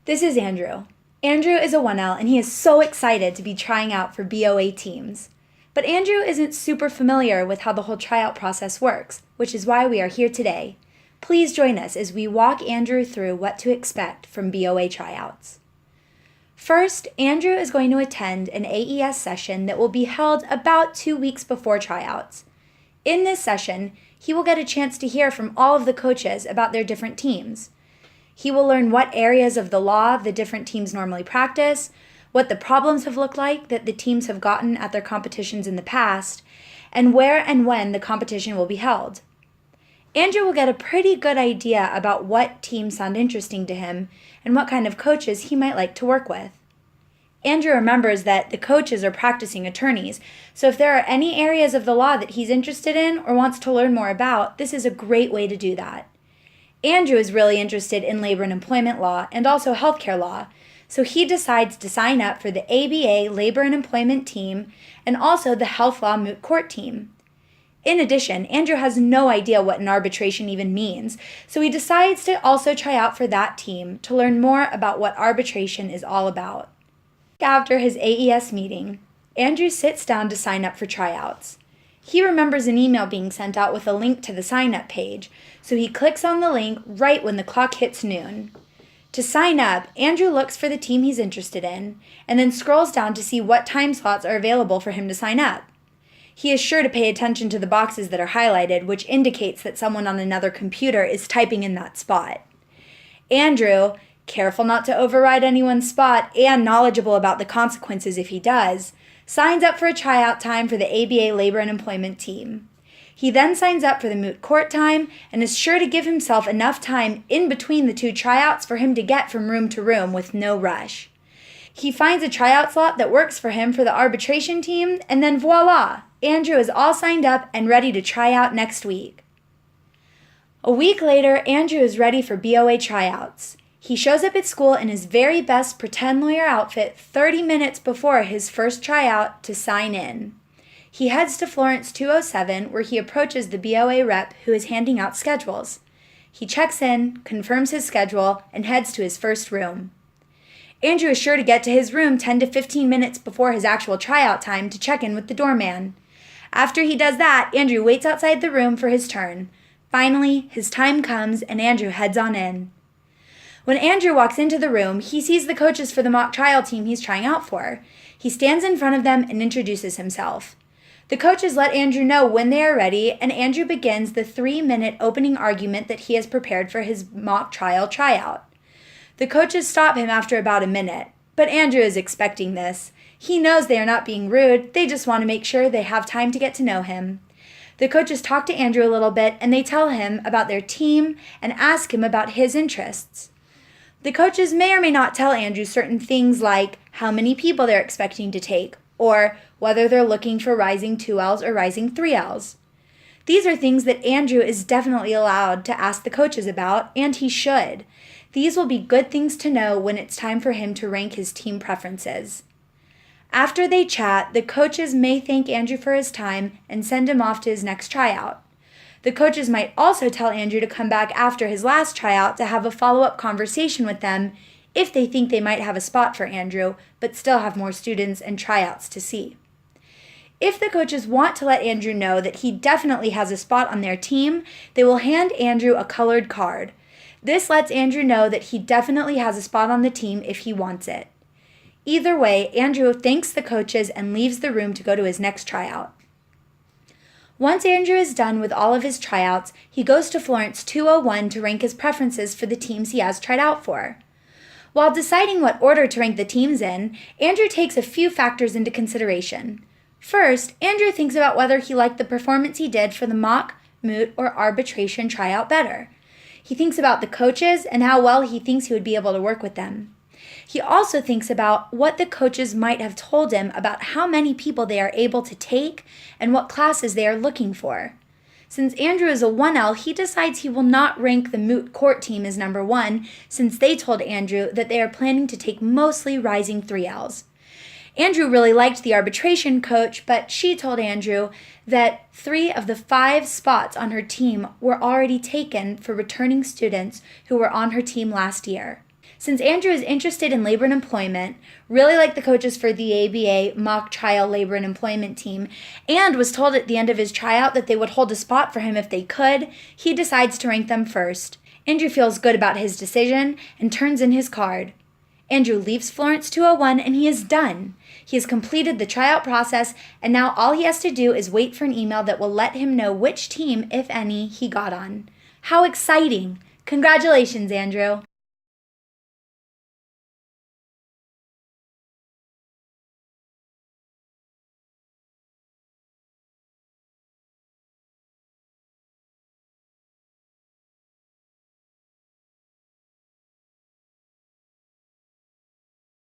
This is Andrew. Andrew is a 1L and he is so excited to be trying out for BOA teams. But Andrew isn't super familiar with how the whole tryout process works, which is why we are here today. Please join us as we walk Andrew through what to expect from BOA tryouts. First, Andrew is going to attend an AES session that will be held about 2 weeks before tryouts. In this session, he will get a chance to hear from all of the coaches about their different teams. He will learn what areas of the law the different teams normally practice, what the problems have looked like that the teams have gotten at their competitions in the past, and where and when the competition will be held. Andrew will get a pretty good idea about what teams sound interesting to him and what kind of coaches he might like to work with. Andrew remembers that the coaches are practicing attorneys, so if there are any areas of the law that he's interested in or wants to learn more about, this is a great way to do that. Andrew is really interested in labor and employment law and also healthcare law, so he decides to sign up for the ABA Labor and Employment team and also the Health Law Moot Court team. In addition, Andrew has no idea what an arbitration even means, so he decides to also try out for that team to learn more about what arbitration is all about. After his AES meeting, Andrew sits down to sign up for tryouts. He remembers an email being sent out with a link to the sign-up page, so he clicks on the link right when the clock hits noon. To sign up, Andrew looks for the team he's interested in, and then scrolls down to see what time slots are available for him to sign up. He is sure to pay attention to the boxes that are highlighted, which indicates that someone on another computer is typing in that spot. Andrew, careful not to override anyone's spot and knowledgeable about the consequences if he does, signs up for a tryout time for the ABA Labor and Employment team. He then signs up for the moot court time and is sure to give himself enough time in between the two tryouts for him to get from room to room with no rush. He finds a tryout slot that works for him for the arbitration team, and then voila! Andrew is all signed up and ready to try out next week. A week later, Andrew is ready for BOA tryouts. He shows up at school in his very best pretend lawyer outfit 30 minutes before his first tryout to sign in. He heads to Florence 207 where he approaches the BOA rep who is handing out schedules. He checks in, confirms his schedule, and heads to his first room. Andrew is sure to get to his room 10 to 15 minutes before his actual tryout time to check in with the doorman. After he does that, Andrew waits outside the room for his turn. Finally, his time comes and Andrew heads on in. When Andrew walks into the room, he sees the coaches for the mock trial team he's trying out for. He stands in front of them and introduces himself. The coaches let Andrew know when they are ready, and Andrew begins the 3-minute opening argument that he has prepared for his mock trial tryout. The coaches stop him after about a minute, but Andrew is expecting this. He knows they are not being rude, they just want to make sure they have time to get to know him. The coaches talk to Andrew a little bit, and they tell him about their team and ask him about his interests. The coaches may or may not tell Andrew certain things like how many people they're expecting to take, or whether they're looking for rising 2Ls or rising 3Ls. These are things that Andrew is definitely allowed to ask the coaches about, and he should. These will be good things to know when it's time for him to rank his team preferences. After they chat, the coaches may thank Andrew for his time and send him off to his next tryout. The coaches might also tell Andrew to come back after his last tryout to have a follow-up conversation with them if they think they might have a spot for Andrew, but still have more students and tryouts to see. If the coaches want to let Andrew know that he definitely has a spot on their team, they will hand Andrew a colored card. This lets Andrew know that he definitely has a spot on the team if he wants it. Either way, Andrew thanks the coaches and leaves the room to go to his next tryout. Once Andrew is done with all of his tryouts, he goes to Florence 201 to rank his preferences for the teams he has tried out for. While deciding what order to rank the teams in, Andrew takes a few factors into consideration. First, Andrew thinks about whether he liked the performance he did for the mock, moot, or arbitration tryout better. He thinks about the coaches and how well he thinks he would be able to work with them. He also thinks about what the coaches might have told him about how many people they are able to take and what classes they are looking for. Since Andrew is a 1L, he decides he will not rank the moot court team as number 1 since they told Andrew that they are planning to take mostly rising 3Ls. Andrew really liked the arbitration coach, but she told Andrew that 3 of the 5 spots on her team were already taken for returning students who were on her team last year. Since Andrew is interested in labor and employment, really liked the coaches for the ABA mock trial labor and employment team, and was told at the end of his tryout that they would hold a spot for him if they could, he decides to rank them first. Andrew feels good about his decision and turns in his card. Andrew leaves Florence 201 and he is done. He has completed the tryout process, and now all he has to do is wait for an email that will let him know which team, if any, he got on. How exciting! Congratulations, Andrew!